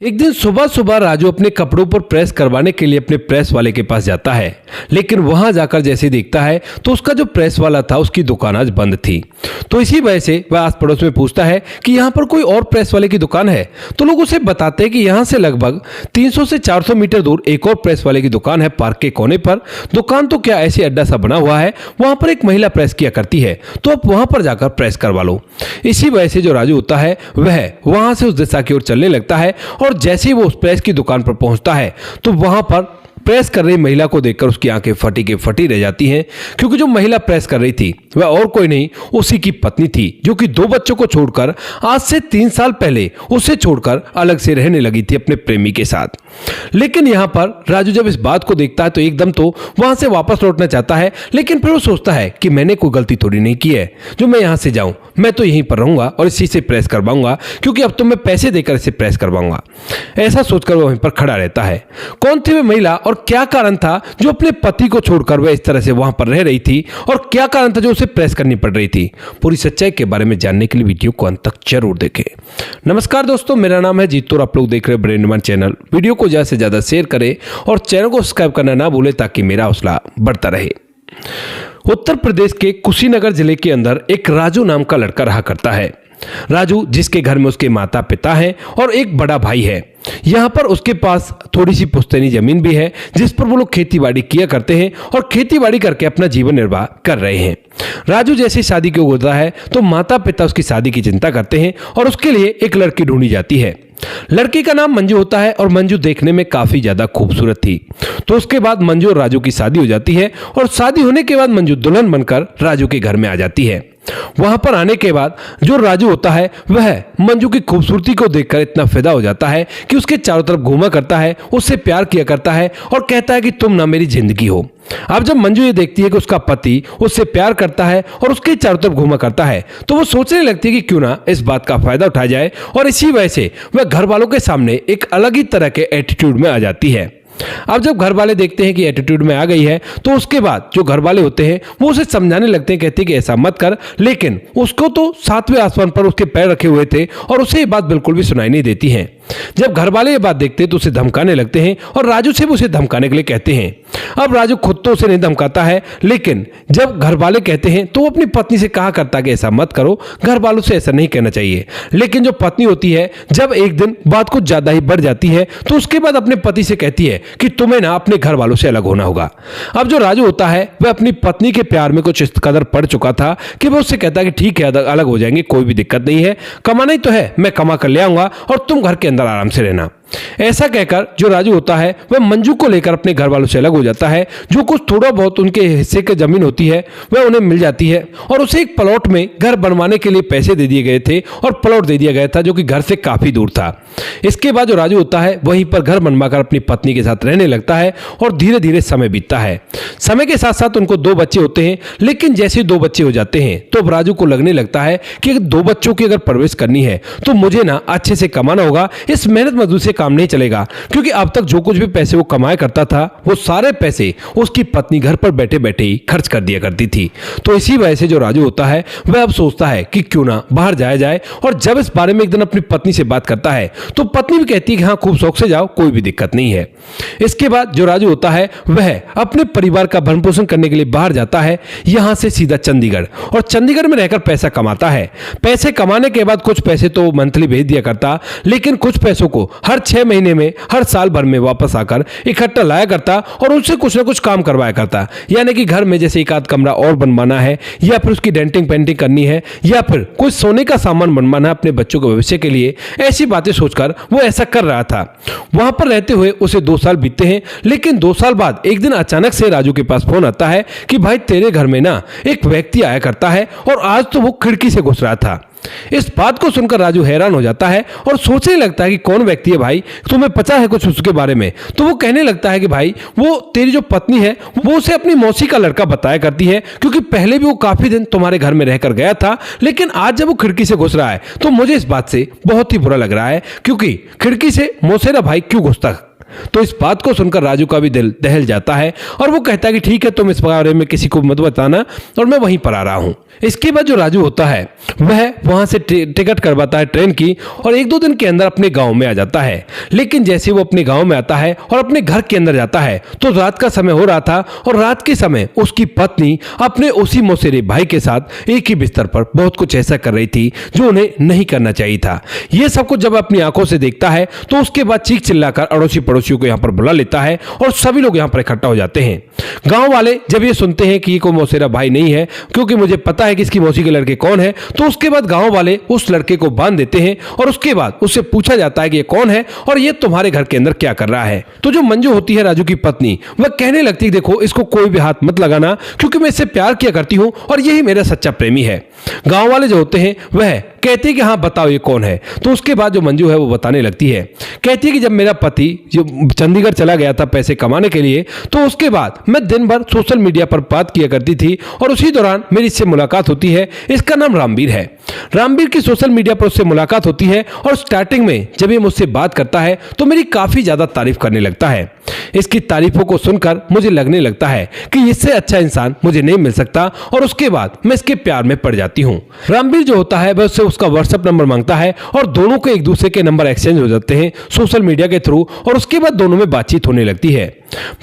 एक दिन सुबह सुबह राजू अपने कपड़ों पर प्रेस करवाने के लिए अपने प्रेस वाले के पास जाता है, लेकिन वहां जाकर जैसे देखता है तो उसका जो प्रेस वाला था उसकी दुकान आज बंद थी। तो इसी वजह से वह आस पड़ोस में पूछता है कि यहाँ पर कोई और प्रेस वाले की दुकान है। तो लोग उसे बताते हैं कि यहाँ से लगभग 300 से 400 मीटर दूर एक और प्रेस वाले की दुकान है, पार्क के कोने पर। दुकान तो क्या ऐसे अड्डा सा बना हुआ है, वहां पर एक महिला प्रेस किया करती है, तो आप वहां पर जाकर प्रेस करवा लो। इसी वजह से जो राजू होता है वह वहां से उस दिशा की ओर चलने लगता है और जैसे ही वो उस प्रेस की दुकान पर पहुंचता है तो वहां पर प्रेस कर रही महिला को देखकर उसकी आंखें फटी के फटी रह जाती हैं, क्योंकि जो महिला प्रेस कर रही थी वह और कोई नहीं उसी की पत्नी थी, जो कि 2 बच्चों को छोड़कर आज से 3 साल पहले उसे छोड़कर अलग से रहने लगी थी अपने प्रेमी के साथ। लेकिन यहाँ पर राजू जब इस बात को देखता है तो एकदम तो वहां से वापस लौटना चाहता है, लेकिन फिर वो सोचता है कि मैंने कोई गलती थोड़ी नहीं की है जो मैं यहाँ से जाऊं। मैं तो यहीं पर रहूंगा और इसी से प्रेस करवाऊंगा, क्योंकि अब तो मैं पैसे देकर इसे प्रेस करवाऊंगा। ऐसा सोचकर वो वहीं पर खड़ा रहता है। कौन थी वह महिला और क्या कारण था जो अपने पति को छोड़कर वह इस तरह से वहां पर रह रही थी, और क्या कारण था जो उसे प्रेस करनी पड़ रही थी? पूरी सच्चाई के बारे में जानने के लिए वीडियो को अंत तक जरूर देखें। नमस्कार दोस्तों, मेरा नाम है जीतू और आप लोग देख रहे हैं ब्रेन निर्माण चैनल। वीडियो को ज्यादा से ज्यादा शेयर करें और चैनल को सब्सक्राइब करना ना भूलें ताकि मेरा हौसला बढ़ता रहे। उत्तर प्रदेश के कुशीनगर जिले के अंदर एक राजू नाम का लड़का रहा करता है। राजू जिसके घर में उसके माता पिता हैं और एक बड़ा भाई है। यहाँ पर उसके पास थोड़ी सी पुश्तैनी जमीन भी है जिस पर वो लोग खेती बाड़ी किया करते हैं और खेती बाड़ी करके अपना जीवन निर्वाह कर रहे हैं। राजू जैसे शादी को होता है तो माता पिता उसकी शादी की चिंता करते हैं और उसके लिए एक लड़की ढूंढी जाती है। लड़की का नाम मंजू होता है और मंजू देखने में काफी ज्यादा खूबसूरत थी। तो उसके बाद मंजू और राजू की शादी हो जाती है और शादी होने के बाद मंजू दुल्हन बनकर राजू के घर में आ जाती है। वहां पर आने के बाद जो राजू होता है वह मंजू की खूबसूरती को देखकर इतना फिदा हो जाता है कि उसके चारों तरफ घूमा करता है, उससे प्यार किया करता है और कहता है कि तुम ना मेरी जिंदगी हो। अब जब मंजू ये देखती है कि उसका पति उससे प्यार करता है और उसके चारों तरफ घूमा करता है तो वो सोचने लगती है कि क्यों ना इस बात का फायदा उठाया जाए, और इसी वजह से वह घर वालों के सामने एक अलग ही तरह के एटीट्यूड में आ जाती है। अब जब घर वाले देखते हैं कि एटीट्यूड में आ गई है तो उसके बाद जो घर वाले होते हैं वो उसे समझाने लगते हैं, कहते हैं कि ऐसा मत कर, लेकिन उसको तो 7वें आसमान पर उसके पैर रखे हुए थे और उसे ये बात बिल्कुल भी सुनाई नहीं देती है। जब घर वाले ये बात देखते हैं तो उसे धमकाने लगते हैं और राजू से भी उसे धमकाने के लिए कहते हैं। अब राजू खुद तो उसे नहीं धमकाता है, लेकिन जब घर वाले कहते हैं तो वो अपनी पत्नी से कहा करता है कि ऐसा मत करो, घर वालों से ऐसा नहीं कहना चाहिए। लेकिन जो पत्नी होती है जब एक दिन बात कुछ ज्यादा ही बढ़ जाती है तो उसके बाद अपने पति से कहती है कि तुम्हें ना अपने घर वालों से अलग होना होगा। अब जो राजू होता है वह अपनी पत्नी के प्यार में कुछ इस कदर पड़ चुका था कि वह उससे कहता है कि ठीक है अलग हो जाएंगे, कोई भी दिक्कत नहीं है, कमाना ही तो है, मैं कमा कर ले आऊंगा और तुम घर के अंदर आराम से रहना। ऐसा कहकर जो राजू होता है वह मंजू को लेकर अपने घर वालों से अलग हो जाता है। जो कुछ थोड़ा बहुत उनके हिस्से की जमीन होती है वह उन्हें मिल जाती है और उसे एक प्लॉट में घर बनवाने के लिए पैसे दे दिए गए थे और प्लॉट दे दिया गया था जो कि घर से काफी दूर था। इसके बाद जो राजू होता है वहीं पर घर बनवाकर अपनी पत्नी के साथ रहने लगता है और धीरे धीरे समय बीतता है। समय के साथ साथ उनको 2 बच्चे होते हैं, लेकिन जैसे 2 बच्चे हो जाते हैं तो अब राजू को लगने लगता है कि 2 बच्चों की अगर परवरिश करनी है तो मुझे ना अच्छे से कमाना होगा, इस मेहनत मजदूरी से काम नहीं चलेगा, क्योंकि अब तक जो कुछ भी पैसे वो कमाया करता था वो सारे पैसे उसकी पत्नी घर पर बैठे बैठे ही खर्च कर दिया करती थी। तो इसी वजह से जो राजू होता है वह अब सोचता है कि क्यों ना बाहर जाया जाए, और जब इस बारे में एक दिन अपनी पत्नी से बात करता है तो पत्नी भी कहती है कि हाँ खूब शौक से जाओ, कोई भी दिक्कत नहीं है। इसके बाद जो राजू होता है वह अपने परिवार का भरण पोषण करने के लिए बाहर जाता है, यहां से सीधा चंडीगढ़, और चंडीगढ़ में रहकर पैसा कमाता है। पैसे कमाने के बाद कुछ पैसे तो मंथली भेज दिया करता, लेकिन कुछ पैसों को हर 6 महीने में, हर साल भर में वापस आकर इकट्ठा लाया करता और उनसे कुछ ना कुछ काम करवाया करता। यानी कि घर में जैसे एक आध कमरा और बनवाना है, या फिर उसकी डेंटिंग पेंटिंग करनी है, या फिर कुछ सोने का सामान बनवाना है अपने बच्चों के भविष्य के लिए, ऐसी बातें सोचकर वो ऐसा कर रहा था। वहां पर रहते हुए उसे 2 साल बीतते हैं, लेकिन 2 साल बाद एक दिन अचानक से राजू के पास फोन आता है कि भाई तेरे घर में ना एक व्यक्ति आया करता है और आज तो वो खिड़की से घुस रहा था। इस बात को सुनकर राजू हैरान हो जाता है और सोचने लगता है कि कौन व्यक्ति है भाई, तुम्हें पता है कुछ उसके बारे में? तो वो कहने लगता है कि भाई वो तेरी जो पत्नी है वो उसे अपनी मौसी का लड़का बताया करती है, क्योंकि पहले भी वो काफी दिन तुम्हारे घर में रहकर गया था, लेकिन आज जब वो खिड़की से घुस रहा है तो मुझे इस बात से बहुत ही बुरा लग रहा है, क्योंकि खिड़की से मौसेरा भाई क्यों घुसता तो इस बात को सुनकर राजू का भी दिल दहल जाता है और वो कहता है कि ठीक है, तुम इस बारे में किसी को मत बताना और मैं वहीं पर आ रहा हूँ। इसके बाद जो राजू होता है वह वहां से टिकट करवाता है ट्रेन की और 1-2 दिन के अंदर अपने गांव में आ जाता है। लेकिन जैसे वो अपने गांव में आता है और अपने घर के अंदर जाता है तो रात का समय हो रहा था और रात के समय उसकी पत्नी अपने उसी मौसेरे भाई के साथ एक ही बिस्तर पर बहुत कुछ ऐसा कर रही थी जो उन्हें नहीं करना चाहिए था। यह सब कुछ जब अपनी आंखों से देखता है तो उसके बाद चीख चिल्लाकर अड़ोसी पड़ोसियों को यहाँ पर बुला लेता है और सभी लोग यहाँ पर इकट्ठा हो जाते हैं। गांव वाले जब ये सुनते हैं कि ये कोई मौसेरा भाई नहीं है, क्योंकि मुझे पता है कि इसकी मौसी के लड़के कौन है, तो उसके बाद गांव वाले उस लड़के को बांध देते हैं और उसके बाद उससे पूछा जाता है कि ये कौन है और ये तुम्हारे घर के अंदर क्या कर रहा है। तो जो मंजू होती है राजू की पत्नी, वह कहने लगती है देखो इसको कोई भी हाथ मत लगाना, क्योंकि मैं इससे प्यार किया करती हूँ और यही मेरा सच्चा प्रेमी है। गांव वाले जो होते हैं वह कहते हैं कि हाँ बताओ ये कौन है। तो उसके बाद जो मंजू है वो बताने लगती है, कहती है कि जब मेरा पति जो चंडीगढ़ चला गया था पैसे कमाने के लिए, तो उसके बाद मैं दिन भर सोशल मीडिया पर बात किया करती थी और उसी दौरान मेरी इससे मुलाकात होती है। इसका नाम रामवीर है। रामवीर की सोशल मीडिया पर उससे मुलाकात होती है और स्टार्टिंग में जब ये मुझसे बात करता है तो मेरी काफी ज्यादा तारीफ करने लगता है। इसकी तारीफों को सुनकर मुझे लगने लगता है कि इससे अच्छा इंसान मुझे नहीं मिल सकता और उसके बाद मैं इसके प्यार में पड़ जाती हूँ। रामवीर जो होता है वह उससे उसका व्हाट्सएप नंबर मांगता है और दोनों के एक दूसरे के नंबर एक्सचेंज हो जाते हैं सोशल मीडिया के थ्रू और उसके बाद दोनों में बातचीत होने लगती है।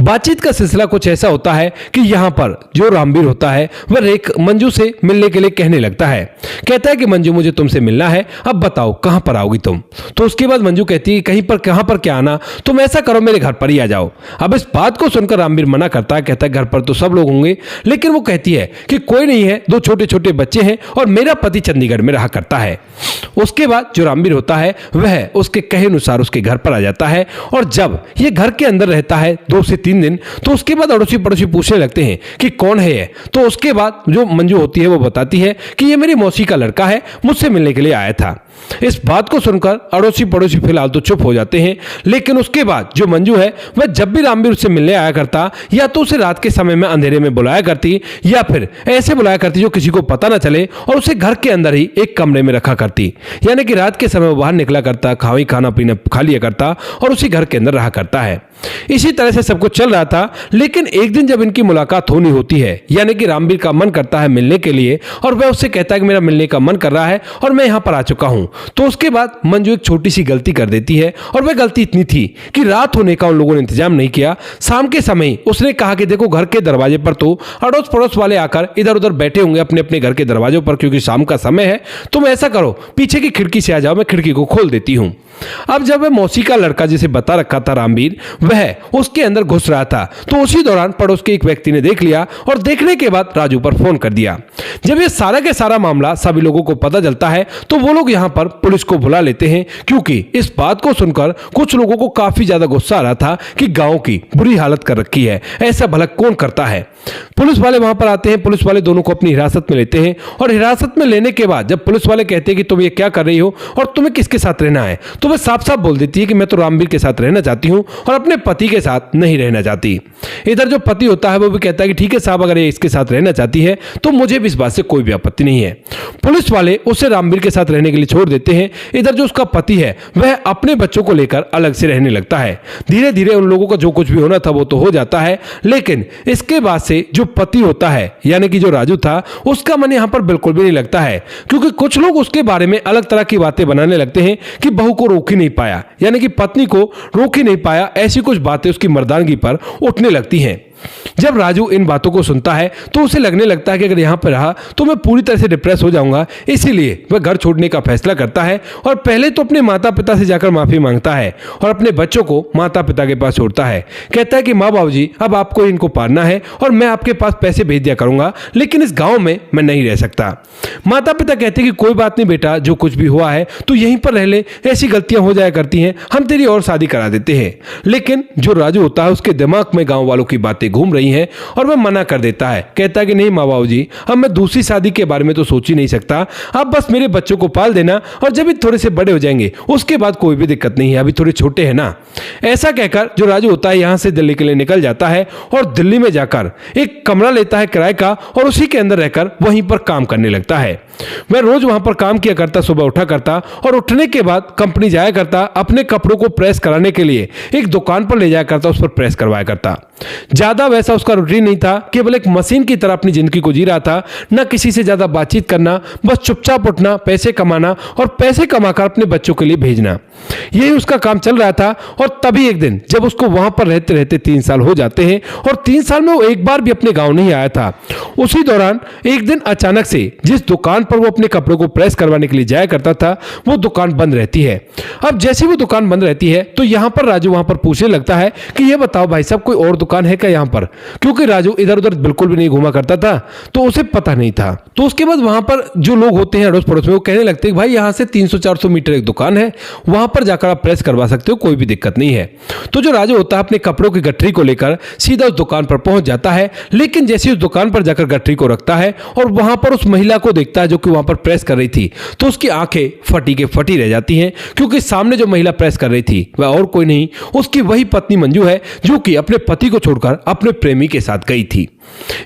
बातचीत का सिलसिला कुछ ऐसा होता है कि यहाँ पर जो रामवीर होता है वह मंजू से मिलने के लिए कहने लगता है। कहता है कि मंजू मुझे तुमसे मिलना है, अब बताओ कहां पर आओगी तुम। तो उसके बाद मंजू कहती है कहां पर क्या आना, तुम ऐसा करो मेरे घर पर ही आ जाओ। अब इस बात को सुनकर रामवीर मना करता है, कहता है घर पर तो सब लोग होंगे, लेकिन वो कहती है कि कोई नहीं है, 2 छोटे छोटे बच्चे हैं और मेरा पति चंडीगढ़ में रहा करता है। उसके बाद जो रामवीर होता है वह उसके कहे अनुसार उसके घर पर आ जाता है और जब ये घर के अंदर रहता है 2 से 3 दिन, तो उसके बाद अड़ोसी पड़ोसी पूछने लगते हैं कि कौन है ये। तो उसके बाद जो मंजू होती है वो बताती है कि ये मेरी मौसी का लड़का है, मुझसे मिलने के लिए आया था। इस बात को सुनकर अड़ोसी पड़ोसी फिलहाल तो चुप हो जाते हैं, लेकिन उसके बाद जो मंजू है वह जब भी रामवीर उससे मिलने आया करता या तो उसे रात के समय में अंधेरे में बुलाया करती या फिर ऐसे बुलाया करती जो किसी को पता ना चले और उसे घर के अंदर ही एक कमरे में रखा करती, यानी कि रात के समय वो बाहर निकला करता, खाना पीना खा लिया करता और उसी घर के अंदर रहा करता है। इसी तरह से सब कुछ चल रहा था, लेकिन एक दिन जब इनकी मुलाकात होनी होती है, यानी कि रामवीर का मन करता है मिलने के लिए और वह उससे कहता है कि मेरा मिलने का मन कर रहा है और मैं यहां पर आ चुका हूं। तो उसके बाद मंजू एक छोटी सी गलती कर देती है और वह गलती इतनी थी कि रात होने का उन लोगों ने इंतजाम नहीं किया। शाम के समय उसने कहा कि देखो घर के दरवाजे पर तो अड़ोस पड़ोस वाले आकर इधर उधर बैठे होंगे अपने अपने घर के दरवाजों पर, क्योंकि शाम का समय है, तुम ऐसा करो पीछे की खिड़की से आ जाओ, मैं खिड़की को खोल देती हूं। अब जब वह मौसी का लड़का जिसे बता रखा था रामवीर, वह उसके अंदर घुस रहा था, तो उसी दौरान पड़ोस के एक व्यक्ति ने देख लिया और देखने के बाद राजू पर फोन कर दिया। जब ये सारा के सारा मामला सभी लोगों को पता चलता है तो वो लोग यहाँ पर पुलिस को बुला लेते हैं, क्योंकि इस बात को सुनकर कुछ लोगों को काफी ज्यादा गुस्सा आ रहा था कि गांव की बुरी हालत कर रखी है, ऐसा भला कौन करता है। पुलिस वाले वहां पर आते हैं, पुलिस वाले दोनों को अपनी हिरासत में लेते हैं और हिरासत में लेने के बाद जब पुलिस वाले कहते हैं कि तुम ये क्या कर रही हो और तुम्हें किसके साथ रहना है, तो वह साफ साफ बोल देती है कि मैं तो रामवीर के साथ रहना चाहती हूं और अपने पति के साथ नहीं रहना चाहती। इधर जो पति होता है वो भी कहता है कि ठीक है साहब, अगर ये इसके साथ रहना चाहती है तो मुझे भी इस बात से कोई भी आपत्ति नहीं है। पुलिस वाले उसे रामवीर के साथ रहने के लिए छोड़ देते हैं। इधर जो उसका पति है वह अपने बच्चों को लेकर अलग से रहने लगता है। धीरे धीरे उन लोगों का जो कुछ भी होना था वो तो हो जाता है, लेकिन इसके बाद से जो पति होता है यानी कि जो राजू था, उसका मन यहां पर बिल्कुल भी नहीं लगता है, क्योंकि कुछ लोग उसके बारे में अलग तरह की बातें बनाने लगते हैं कि बहू को रोक ही नहीं पाया, यानी कि पत्नी को रोक ही नहीं पाया, ऐसी कुछ बातें उसकी मर्दानगी पर उठने लगती हैं। जब राजू इन बातों को सुनता है तो उसे लगने लगता है कि अगर यहां पर रहा तो मैं पूरी तरह से डिप्रेस हो जाऊंगा, इसीलिए वह घर छोड़ने का फैसला करता है और पहले तो अपने माता पिता से जाकर माफी मांगता है और अपने बच्चों को माता पिता के पास छोड़ता है। कहता है कि माँ बाबूजी, अब आपको इनको पालना है और मैं आपके पास पैसे भेज दिया करूंगा, लेकिन इस गांव में मैं नहीं रह सकता। माता पिता कहते हैं कि कोई बात नहीं बेटा, जो कुछ भी हुआ है तो यहीं पर रह ले, ऐसी गलतियां हो जाया करती हैं, हम तेरी और शादी करा देते हैं। लेकिन जो राजू होता है उसके दिमाग में गांव वालों की बातें घूम रही हैं और वह मना कर देता है। कहता है कि नहीं माँ बाबू जी, अब मैं दूसरी शादी के बारे में तो सोच ही नहीं सकता, आप बस मेरे बच्चों को पाल देना और जब ये थोड़े से बड़े हो जाएंगे उसके बाद कोई भी दिक्कत नहीं है, अभी थोड़े छोटे हैं ना। ऐसा कहकर जो राजू होता है यहां से दिल्ली के लिए निकल जाता है और दिल्ली में जाकर एक कमरा लेता है किराए का और उसी के अंदर रहकर वहीं पर काम करने लगता है। वह रोज वहां पर काम किया करता, सुबह उठा करता और उठने के बाद कंपनी जाया करता, अपने कपड़ों को प्रेस कराने के लिए एक दुकान पर ले जाया करता, उस पर प्रेस करवाया करता। ज्यादा वैसा उसका रूटीन नहीं था, केवल एक मशीन की तरह अपनी जिंदगी को जी रहा था। न किसी से ज्यादा बातचीत करना, बस चुपचाप उठना, पैसे कमाना और पैसे कमाकर अपने बच्चों के लिए भेजना, यही उसका काम चल रहा था। और तभी एक दिन जब उसको वहां पर रहते रहते 3 साल हो जाते हैं और 3 साल में वो एक बार भी अपने गांव नहीं आया था। उसी दौरान एक दिन अचानक से जिस दुकान पर वो अपने कपड़ों को प्रेस करवाने के लिए जाया करता था, वो दुकान बंद रहती है। अब जैसे वो दुकान बंद रहती है तो यहां पर राजू वहां पर पूछने लगता है कि ये बताओ भाई साहब, कोई और दुकान है क्या यहां पर? क्योंकि राजू इधर उधर बिल्कुल भी नहीं घूमा करता था, तो उसे पता नहीं था। तो उसके बाद वहां पर जो लोग होते हैं अड़ोस पड़ोस में, वो कहने लगते हैं भाई यहां से 300-400 मीटर एक दुकान है, वहां पर जाकर आप प्रेस करवा सकते हो, कोई भी दिक्कत नहीं है। तो जो राजू होता है अपने कपड़ों की गठरी को लेकर सीधा उस दुकान पर पहुंच जाता है। लेकिन जैसे उस दुकान पर जाकर गठरी को रखता है और वहां पर उस महिला को देखता है जो कि वहां पर प्रेस कर रही थी, तो उसकी आंखें फटी के फटी रह जाती हैं, क्योंकि सामने जो महिला प्रेस कर रही थी वह और कोई नहीं, उसकी वही पत्नी मंजू है जो कि अपने पति को छोड़कर अपने प्रेमी के साथ गई थी।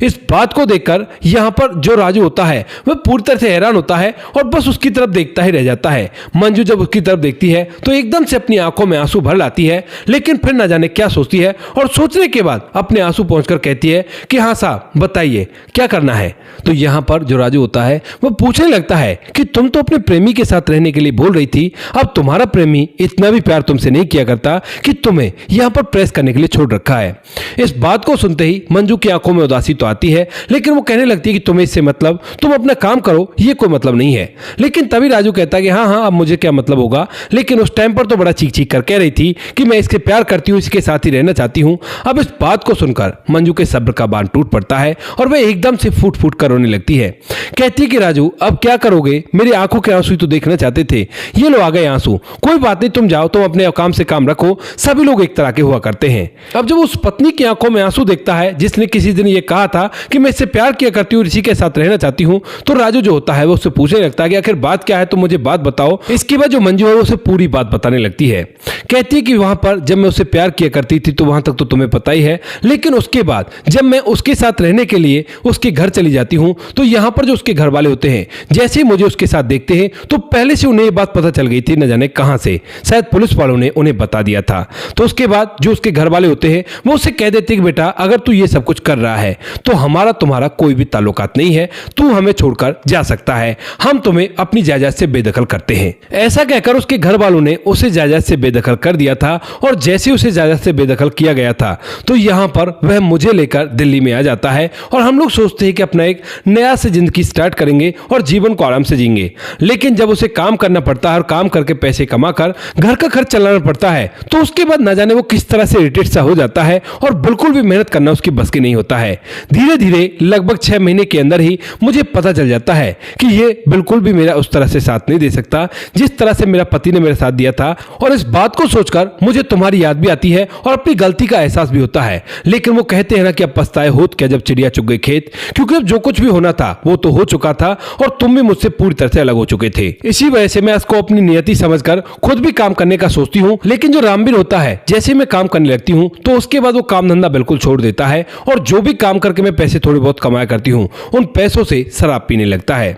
इस बात को देखकर यहां पर जो राजू होता है वह पूरी तरह से हैरान होता है और बस उसकी तरफ देखता ही रह जाता है। मंजू जब उसकी तरफ देखती है तो एकदम से अपनी आंखों में आंसू भर लाती है, लेकिन फिर न जाने क्या सोचती है और सोचने के बाद अपने आंसू पहुंचकर कहती है कि हाँ साहब बताइए क्या करना है। तो यहां पर जो राजू होता है वह पूछने लगता है कि तुम तो अपने प्रेमी के साथ रहने के लिए बोल रही थी, अब तुम्हारा प्रेमी इतना भी प्यार तुमसे नहीं किया करता कि तुम्हें यहां पर प्रेस करने के लिए छोड़ रखा है। इस बात को सुनते ही मंजू की आंखों में उदासी तो आती है, लेकिन वो कहने लगती है कि तुम्हें इससे मतलब, तुम अपना काम करो, ये कोई मतलब नहीं है। लेकिन तभी राजू कहता है कि हाँ हाँ अब मुझे क्या मतलब होगा, लेकिन उस टाइम पर तो बड़ा चीख चीख कर कह रही थी कि मैं इसके प्यार करती हूँ, इसके साथ ही रहना चाहती हूँ। अब इस बात को सुनकर मंजू के सब्र का बांध टूट पड़ता है और वह एकदम से फूट फूट कर रोने लगती है। कहती है कि राजू अब क्या करोगे, मेरी आंखों के आंसू तो देखना चाहते थे, ये लो आ गए आंसू, कोई बात नहीं तुम जाओ, तुम अपने काम से काम रखो, सभी लोग एक तरह के हुआ करते हैं। अब जब उस पत्नी की आंखों में आंसू देखता है जिसने किसी दिन ये कहा था कि मैं इससे प्यार किया करती हूँ, इसी के साथ रहना चाहती हूँ, तो राजू जो होता है वो उससे पूछने लगता है कि आखिर बात क्या है, तो मुझे बात बताओ। इसके बाद जो मंजू है उसे पूरी बात बताने लगती है। कहती है कि वहां पर जब मैं उससे प्यार किया करती थी तो वहां तक तो तुम्हें पता ही है, लेकिन उसके बाद जब मैं उसके साथ रहने के लिए उसके घर चली जाती हूँ तो यहाँ पर जो उसके घर वाले होते हैं जैसे ही मुझे उसके साथ देखते हैं तो पहले से उन्हें ये बात पता चल गई थी, न जाने कहां से, शायद पुलिस वालों ने उन्हें बता दिया था। तो उसके बाद जो उसके घर वाले होते हैं वो उससे कह देते हैं कि बेटा अगर तू ये सब कुछ कर रहा है तो हमारा तुम्हारा कोई भी ताल्लुकात नहीं है, तू हमें छोड़कर जा सकता है, हम तुम्हें अपनी जायदाद से बेदखल करते हैं। ऐसा कहकर उसके घर वालों ने उसे जायदाद से बेदखल कर दिया था और जैसे उसे जायदाद से बेदखल किया गया था तो यहाँ पर वह मुझे लेकर दिल्ली में आ जाता है और हम लोग सोचते हैं कि अपना एक नया से जिंदगी स्टार्ट करेंगे और जीवन को आराम से जीएंगे। लेकिन जब उसे काम करना पड़ता है और काम करके पैसे कमाकर घर का खर्च चलाना पड़ता है तो उसके बाद न जाने वो किस तरह से इरिटेट सा हो जाता है और बिल्कुल भी मेहनत करना उसकी बस की नहीं होता है। धीरे धीरे लगभग 6 महीने के अंदर ही मुझे पता चल जाता है कि ये बिल्कुल भी मेरा उस तरह से साथ नहीं दे सकता जिस तरह से मेरा पति ने मेरा साथ दिया था। और इस बात को सोचकर मुझे तुम्हारी याद भी आती है और अपनी गलती का एहसास भी होता है। लेकिन वो कहते हैं ना कि अब पछताए होत क्या जब चिड़िया चुग गई खेत, क्योंकि अब जो कुछ भी होना था वो तो हो चुका था और तुम भी मुझसे पूरी तरह से अलग हो चुके थे। इसी वजह से मैं इसको अपनी नियति समझकर खुद भी काम करने का सोचती हूँ। लेकिन जो रामवीर होता है जैसे मैं काम करने लगती हूँ तो उसके बाद वो काम धंधा बिल्कुल छोड़ देता है और जो भी काम करके मैं पैसे थोड़े बहुत कमाया करती हूँ उन पैसों से शराब पीने लगता है।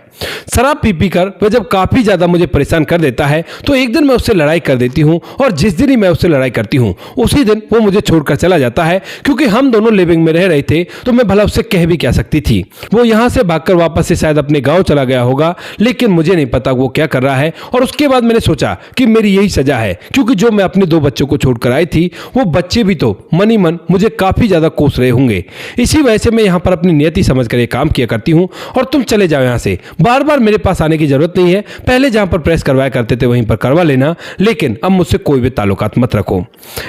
शराब पी पी कर वह जब काफी ज्यादा मुझे परेशान कर देता है तो एक दिन मैं उससे लड़ाई कर देती हूँ और जिस दिन ही मैं उससे लड़ाई करती हूँ उसी दिन वो मुझे छोड़कर चला जाता है। क्योंकि हम दोनों लिविंग में रह रहे थे तो मैं भला उससे कह भी क्या सकती थी। वो यहाँ से भागकर वापस से शायद अपने गांव चला गया होगा, लेकिन मुझे नहीं पता वो क्या कर रहा है। और उसके बाद मैंने सोचा कि मेरी यही सजा है, क्योंकि जो मैं अपने 2 बच्चों को छोड़कर आई थी वो बच्चे भी तो मन ही मन मुझे काफी ज्यादा कोस रहे होंगे। इसी वजह से मैं यहाँ पर अपनी नियति समझकर ये काम किया करती हूँ और तुम चले जाओ यहाँ से, बार बार मेरे पास आने की जरूरत नहीं है। पहले जहां पर प्रेस करवाया करते थे वहीं पर करवा लेना, लेकिन अब मुझसे कोई भी ताल्लुकात मत रखो।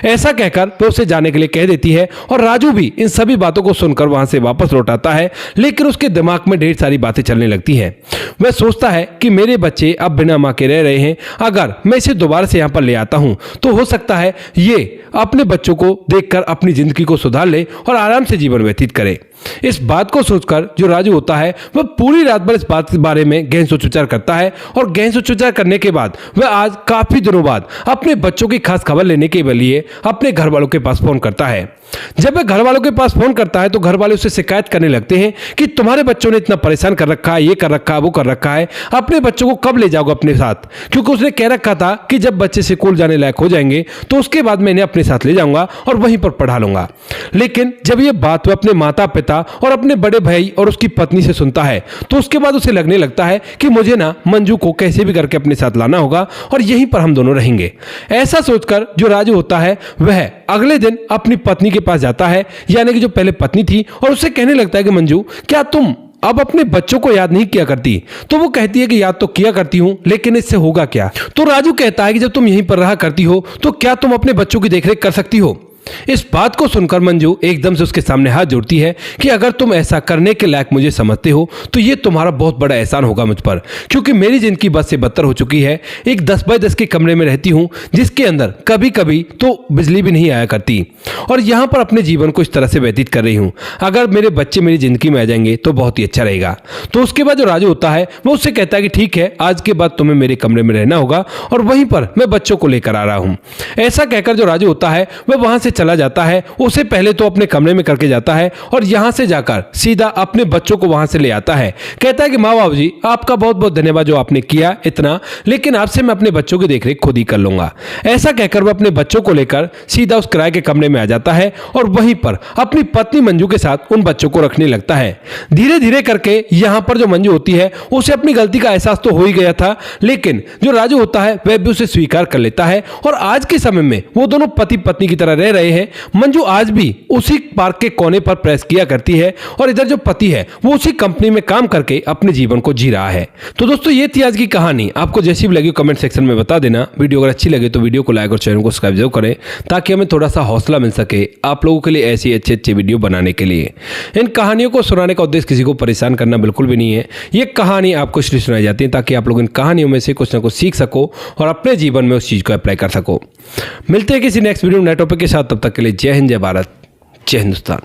ऐसा कहकर वो उसे जाने के लिए कह देती है और राजू भी इन सभी बातों को सुनकर वहां से वापस लौट आता है। लेकिन उसके दिमाग में ढेर सारी बातें चलने लगती हैं। वह सोचता है कि मेरे बच्चे अब बिना मां के रह रहे हैं, अगर मैं इसे दोबारा से यहां पर ले आता हूं तो हो सकता है ये अपने बच्चों को देखकर अपनी जिंदगी को सुधार ले और आराम से जीवन व्यतीत करे। इस बात को सोचकर जो राजू होता है वह पूरी रात भर इस बात के बारे में गहन सोच विचार करता है और गहन सोच विचार करने के बाद वह आज काफी दिनों बाद अपने बच्चों की खास खबर लेने के लिए अपने घर वालों के पास फोन करता है। जब वह घर वालों के पास फोन करता है तो घर वाले उससे शिकायत करने लगते हैं कि तुम्हारे बच्चों ने इतना परेशान कर रखा है, ये कर रखा है, वो कर रखा है, अपने बच्चों को कब ले जाओगे अपने साथ? क्योंकि उसने कह रखा था कि जब बच्चे स्कूल जाने लायक हो जाएंगे तो उसके बाद मैं इन्हें अपने साथ ले जाऊंगा और वहीं पर पढ़ा लूंगा। लेकिन जब ये बात वह अपने माता पिता और अपने बड़े भाई और उसकी पत्नी से सुनता है तो उसके बाद उसे लगने लगता है कि मुझे ना मंजू को कैसे भी करके अपने साथ लाना होगा और यहीं पर हम दोनों रहेंगे। ऐसा सोचकर जो राजू होता है वह अगले दिन अपनी पत्नी के पास जाता है, यानी कि जो पहले पत्नी थी, और उससे कहने लगता है कि मंजू, क्या तुम अब अपने बच्चों को याद नहीं किया करती? तो वो कहती है कि याद तो किया करती हूं, लेकिन इससे होगा क्या? तो राजू कहता है कि जब तुम यहीं पर रहा करती हो तो क्या तुम अपने बच्चों की देखरेख कर सकती हो? इस बात को सुनकर मंजू एकदम से उसके सामने हाथ जोड़ती है कि अगर तुम ऐसा करने के लायक मुझे समझते हो तो ये तुम्हारा बहुत बड़ा एहसान होगा मुझ पर, क्योंकि मेरी जिंदगी बद से बदतर हो चुकी है। एक 10 बाय 10 के कमरे में रहती हूँ जिसके अंदर कभी कभी तो बिजली भी नहीं आया करती और यहाँ पर अपने जीवन को इस तरह से व्यतीत कर रही हूँ। अगर मेरे बच्चे मेरी जिंदगी में आ जाएंगे तो बहुत ही अच्छा रहेगा। तो उसके बाद जो राजू होता है वो उससे कहता है कि ठीक है, आज के बाद तुम्हें मेरे कमरे में रहना होगा और वहीं पर मैं बच्चों को लेकर आ रहा हूँ। ऐसा कहकर जो राजू होता है वह वहां से चला जाता है। उसे पहले तो अपने कमरे में करके जाता है और यहां से जाकर सीधा अपने बच्चों को वहां से ले आता है। कहता है कि माँ बाबू जी, आपका बहुत बहुत धन्यवाद जो आपने किया इतना, लेकिन आपसे मैं अपने बच्चों की देखरेख खुद ही कर लूंगा। ऐसा कहकर वह अपने बच्चों को लेकर सीधा उस किराए के कमरे में आ जाता है और वहीं पर अपनी पत्नी मंजू के साथ उन बच्चों को रखने लगता है। धीरे धीरे करके यहां पर जो मंजू होती है उसे अपनी गलती का एहसास तो हो ही गया था, लेकिन जो राजू होता है वह भी उसे स्वीकार कर लेता है और आज के समय में वो दोनों पति पत्नी की तरह रह रहे हैं। मंजू आज भी उसी पार्क के कोने पर प्रेस किया करती है और इधर जो पति है वो उसी कंपनी में काम करके अपने जीवन को जी रहा है। तो दोस्तों ये थी आज की कहानी। आपको जैसी भी लगी कमेंट सेक्शन में बता देना। वीडियो अगर अच्छी लगे तो वीडियो को लाइक और चैनल को सब्सक्राइब जरूर करें ताकि हमें थोड़ा सा हौसला मिल सके आप लोगों के लिए ऐसी अच्छे वीडियो बनाने के लिए। इन कहानियों को सुनाने का उद्देश्य किसी को परेशान करना बिल्कुल भी नहीं है। ये कहानी आपको इसलिए सुनाई जाती है ताकि आप लोग इन कहानियों में से कुछ ना कुछ सीख सको और अपने जीवन में उस चीज को अप्लाई कर सको। मिलते हैं किसी नेक्स्ट वीडियो नए टॉपिक के साथ, तब तक के लिए जय हिंद, जय भारत, जय हिंदुस्तान।